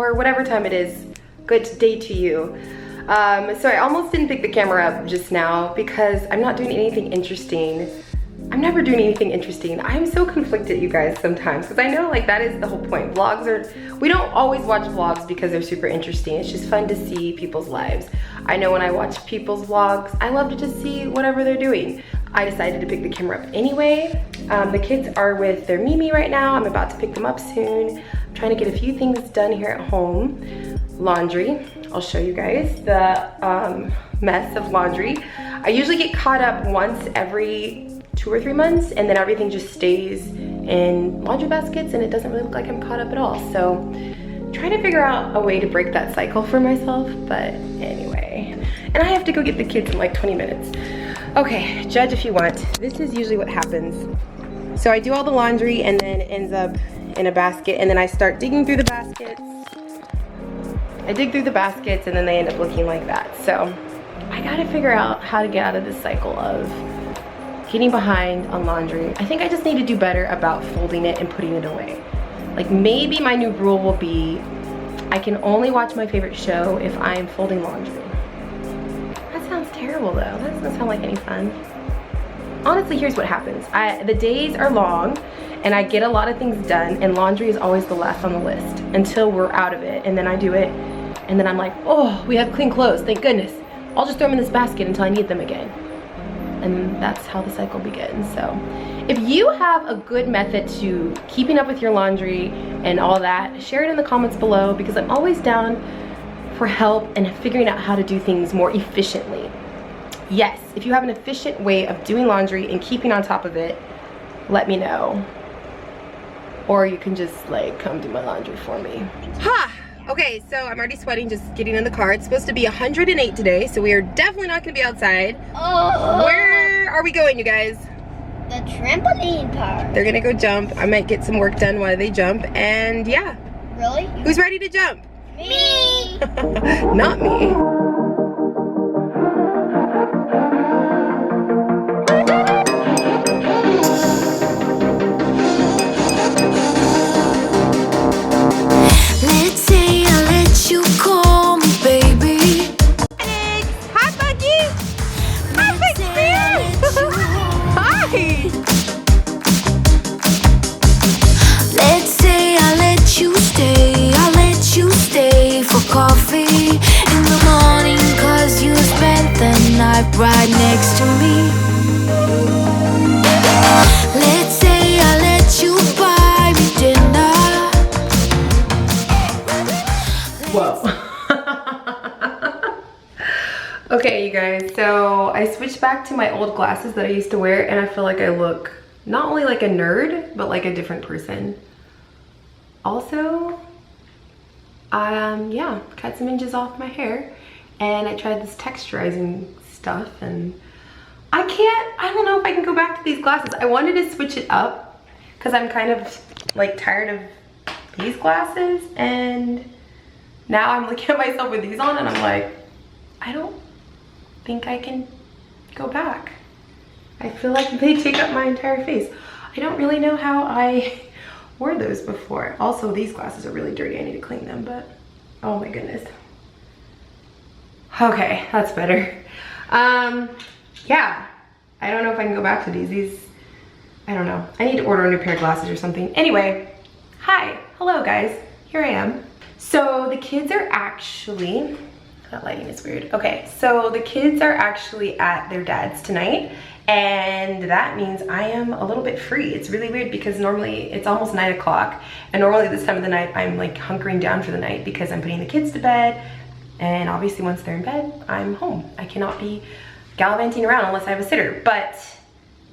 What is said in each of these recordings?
or whatever time it is. Good day to you. So I almost didn't pick the camera up just now because I'm not doing anything interesting. I'm never doing anything interesting. I'm so conflicted, you guys, sometimes, because I know like that is the whole point. Vlogs are, we don't always watch vlogs because they're super interesting. It's just fun to see people's lives. I know when I watch people's vlogs, I love to just see whatever they're doing. I decided to pick the camera up anyway. The kids are with their Mimi right now. I'm about to pick them up soon. I'm trying to get a few things done here at home. Laundry, I'll show you guys the mess of laundry. I usually get caught up once every 2 or 3 months, and then everything just stays in laundry baskets and it doesn't really look like I'm caught up at all. So trying to figure out a way to break that cycle for myself, but anyway. And I have to go get the kids in like 20 minutes. Okay, judge if you want. This is usually what happens. So I do all the laundry and then it ends up in a basket, and then I start digging through the baskets. I dig through the baskets and then they end up looking like that. So I gotta figure out how to get out of this cycle of getting behind on laundry. I think I just need to do better about folding it and putting it away. Like maybe my new rule will be I can only watch my favorite show if I'm folding laundry. That sounds terrible though. That doesn't sound like any fun. Honestly, here's what happens. The days are long and I get a lot of things done, and laundry is always the last on the list until we're out of it, and then I do it and then I'm like, oh, we have clean clothes, thank goodness. I'll just throw them in this basket until I need them again. And that's how the cycle begins. So if you have a good method to keeping up with your laundry and all that, share it in the comments below, because I'm always down for help and figuring out how to do things more efficiently. Yes, if you have an efficient way of doing laundry and keeping on top of it, let me know. Or you can just like come do my laundry for me. Ha! Okay, so I'm already sweating just getting in the car. It's supposed to be 108 today, so we are definitely not gonna be outside. Oh. Where are we going, you guys? The trampoline park. They're gonna go jump. I might get some work done while they jump, and yeah. Really? Who's ready to jump? Me. Not me. Right next to me. Let's say I let you buy me dinner. Whoa. Okay, you guys, so I switched back to my old glasses that I used to wear, and I feel like I look not only like a nerd, but like a different person. Also, yeah, cut some inches off my hair, and I tried this texturizing stuff, and I don't know if I can go back to these glasses. I wanted to switch it up because I'm kind of like tired of these glasses, and now I'm looking at myself with these on and I'm like, I don't think I can go back. I feel like they take up my entire face. I don't really know how I wore those before. Also, these glasses are really dirty. I need to clean them, but oh my goodness. Okay, that's better. Yeah, I don't know if I can go back to these, I don't know. I need to order a new pair of glasses or something. Anyway, hi, hello guys, here I am. So the kids are actually, that lighting is weird. Okay, so the kids are actually at their dad's tonight, and that means I am a little bit free. It's really weird because normally it's almost 9 o'clock, and normally this time of the night I'm like hunkering down for the night because I'm putting the kids to bed. And obviously once they're in bed, I'm home. I cannot be gallivanting around unless I have a sitter. But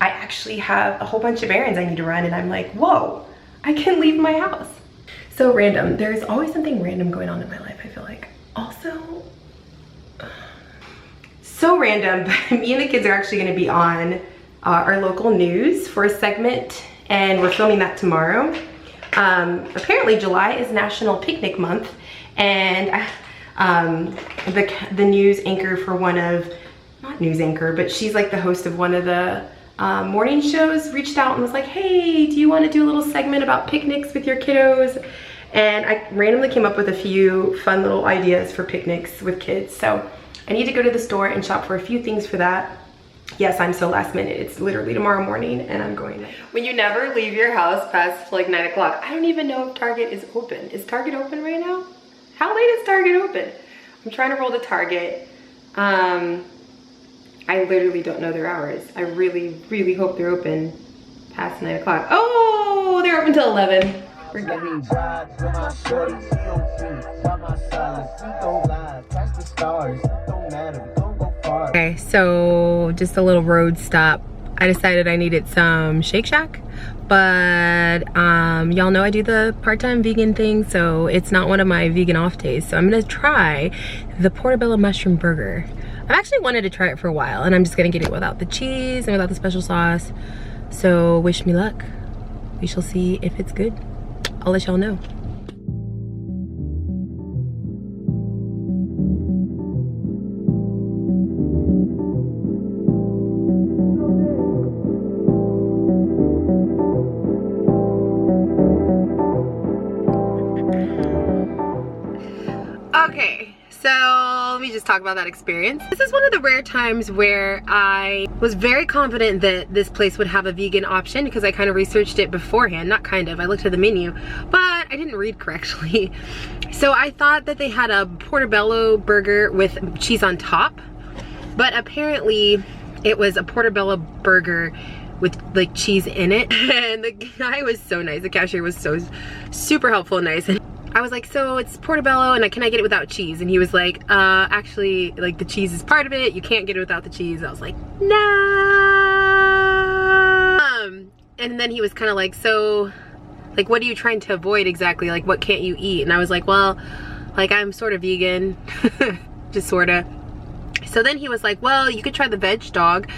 I actually have a whole bunch of errands I need to run, and I'm like, whoa, I can leave my house. So random. There's always something random going on in my life, I feel like. Also, so random, but me and the kids are actually gonna be on our local news for a segment, and we're filming that tomorrow. Apparently July is National Picnic Month, and the news anchor for one of, not news anchor, but she's like the host of one of the morning shows, reached out and was like, hey, do you want to do a little segment about picnics with your kiddos? And I randomly came up with a few fun little ideas for picnics with kids. So I need to go to the store and shop for a few things for that. Yes, I'm so last minute. It's literally tomorrow morning and I'm going. When you never leave your house past like 9 o'clock, I don't even know if Target is open. Is Target open right now? How late is Target open? I'm trying to roll to Target. I literally don't know their hours. I really, really hope they're open past 9 o'clock. Oh, they're open till 11. We're good. Okay, so just a little road stop. I decided I needed some Shake Shack, but y'all know I do the part-time vegan thing, so it's not one of my vegan off days. So I'm gonna try the portobello mushroom burger. I've actually wanted to try it for a while, and I'm just gonna get it without the cheese and without the special sauce. So wish me luck. We shall see if it's good. I'll let y'all know. Okay, so let me just talk about that experience. This is one of the rare times where I was very confident that this place would have a vegan option because I kind of researched it beforehand. Not kind of, I looked at the menu, but I didn't read correctly. So I thought that they had a portobello burger with cheese on top, but apparently it was a portobello burger with like cheese in it. And the guy was so nice. The cashier was so super helpful and nice. And I was like, so it's portobello and can I get it without cheese? And he was like, actually, like the cheese is part of it. You can't get it without the cheese. I was like, no. And then he was kind of like, so like, what are you trying to avoid exactly? Like, what can't you eat? And I was like, well, like I'm sort of vegan, just sorta. So then he was like, well, you could try the veg dog.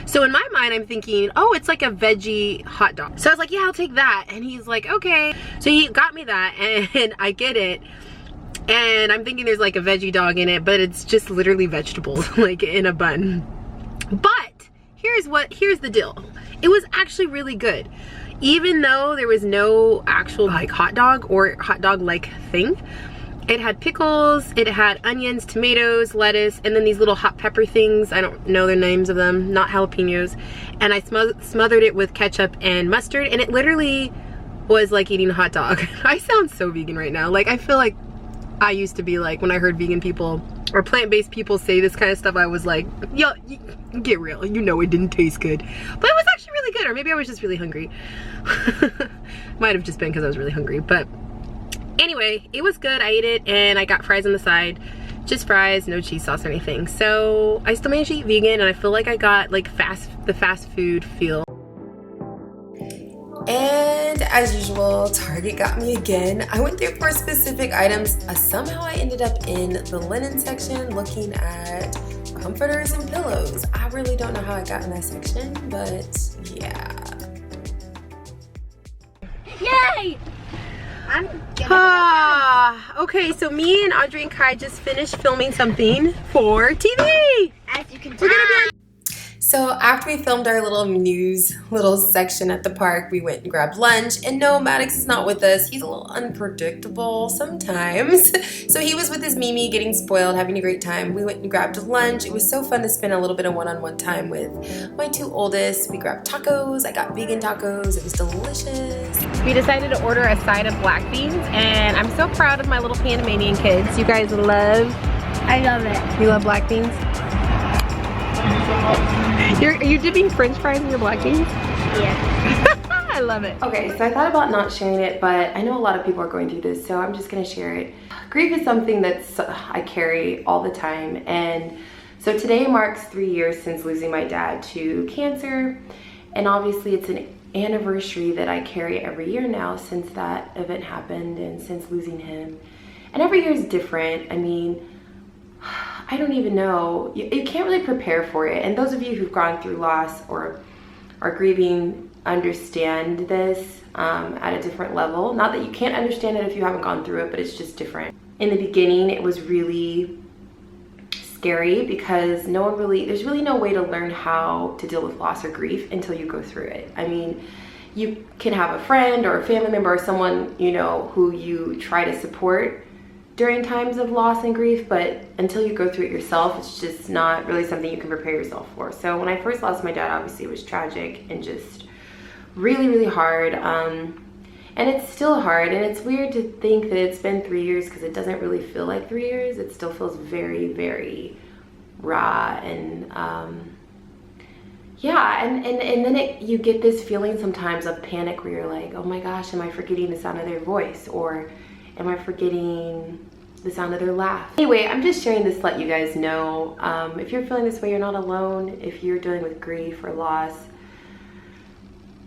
So in my mind, I'm thinking, oh, it's like a veggie hot dog. So I was like, yeah, I'll take that. And he's like, okay. So he got me that and I get it. And I'm thinking there's like a veggie dog in it, but it's just literally vegetables like in a bun. But here's the deal. It was actually really good. Even though there was no actual like hot dog or hot dog like thing. It had pickles, it had onions, tomatoes, lettuce, and then these little hot pepper things. I don't know the names of them, not jalapenos. And I smothered it with ketchup and mustard, and it literally was like eating a hot dog. I sound so vegan right now. Like, I feel like I used to be like, when I heard vegan people or plant-based people say this kind of stuff, I was like, yo, get real. You know it didn't taste good. But it was actually really good, or maybe I was just really hungry. Might have just been because I was really hungry, but anyway, it was good. I ate it and I got fries on the side. Just fries, no cheese sauce or anything. So I still managed to eat vegan and I feel like I got like the fast food feel. And as usual, Target got me again. I went there for specific items. Somehow I ended up in the linen section looking at comforters and pillows. I really don't know how I got in that section, but yeah. Yay! Okay, so me and Audrey and Kai just finished filming something for TV. As you can tell. So after we filmed our little news section at the park, we went and grabbed lunch. And no, Maddox is not with us. He's a little unpredictable sometimes. So he was with his Mimi getting spoiled, having a great time. We went and grabbed lunch. It was so fun to spend a little bit of one-on-one time with my two oldest. We grabbed tacos. I got vegan tacos. It was delicious. We decided to order a side of black beans. And I'm so proud of my little Panamanian kids. You guys love? I love it. You love black beans? Are you dipping french fries in your black beans? Yeah. I love it. Okay, so I thought about not sharing it, but I know a lot of people are going through this, so I'm just gonna share it. Grief is something that's I carry all the time, and so today marks 3 years since losing my dad to cancer, and obviously it's an anniversary that I carry every year now since that event happened and since losing him. And every year is different. I mean, I don't even know. You can't really prepare for it. And those of you who've gone through loss or are grieving understand this at a different level. Not that you can't understand it if you haven't gone through it, but it's just different. In the beginning, it was really scary because there's really no way to learn how to deal with loss or grief until you go through it. I mean, you can have a friend or a family member or someone, you know, who you try to support during times of loss and grief, but until you go through it yourself, it's just not really something you can prepare yourself for. So when I first lost my dad, obviously it was tragic and just really, really hard. And it's still hard, and it's weird to think that it's been 3 years because it doesn't really feel like 3 years. It still feels very, very raw, and yeah, and then you get this feeling sometimes of panic where you're like, oh my gosh, am I forgetting the sound of their voice, or am I forgetting the sound of their laugh? Anyway, I'm just sharing this to let you guys know, if you're feeling this way, you're not alone. If you're dealing with grief or loss,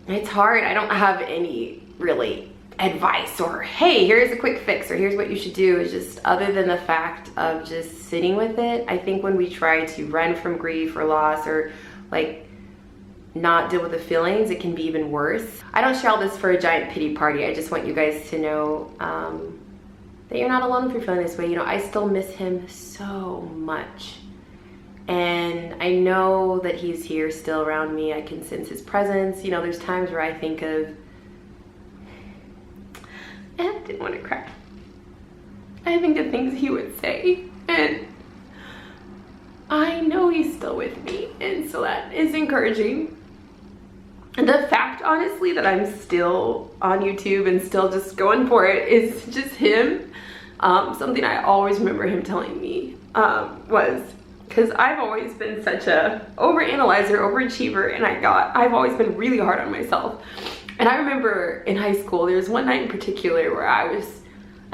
it's hard. I don't have any really advice or, hey, here's a quick fix, or here's what you should do. It's just, other than the fact of just sitting with it. I think when we try to run from grief or loss, or like not deal with the feelings, it can be even worse. I don't share all this for a giant pity party. I just want you guys to know that you're not alone if you're feeling this way. You know, I still miss him so much. And I know that he's here still around me. I can sense his presence. You know, there's times where I think of, and I didn't want to cry. I think of things he would say, and I know he's still with me, and so that is encouraging. And the fact, honestly, that I'm still on YouTube and still just going for it is just him. Something I always remember him telling me was, because I've always been such a overanalyzer, overachiever, and I've always been really hard on myself. And I remember in high school, there was one night in particular where I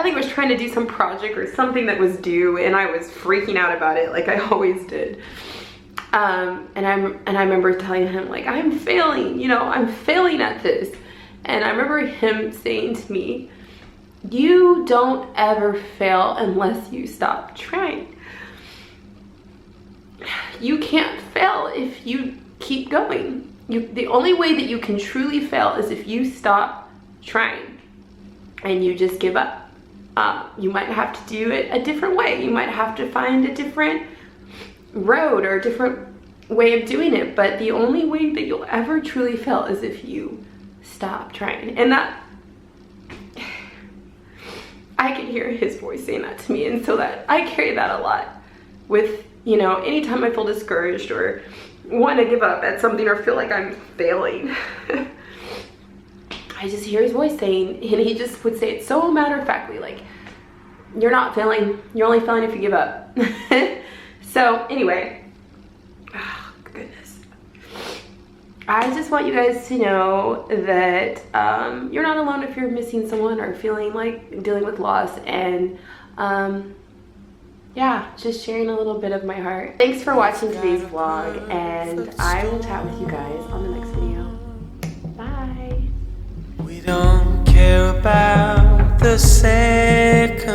think I was trying to do some project or something that was due, and I was freaking out about it like I always did. And I remember telling him, like, I'm failing, you know, I'm failing at this. And I remember him saying to me, you don't ever fail unless you stop trying. You can't fail if you keep going. The only way that you can truly fail is if you stop trying and you just give up. You might have to do it a different way. You might have to find a different road or a different way of doing it, but the only way that you'll ever truly fail is if you stop trying. And that, I can hear his voice saying that to me, and so that I carry that a lot with, you know, anytime I feel discouraged or want to give up at something or feel like I'm failing. I just hear his voice saying, and he just would say it so matter-of-factly, like, you're not failing, you're only failing if you give up. So anyway, oh goodness, I just want you guys to know that you're not alone if you're missing someone or feeling like dealing with loss, and yeah, just sharing a little bit of my heart. Thanks for watching today's vlog, and I will chat with you guys on the next video. Bye. We don't care about the second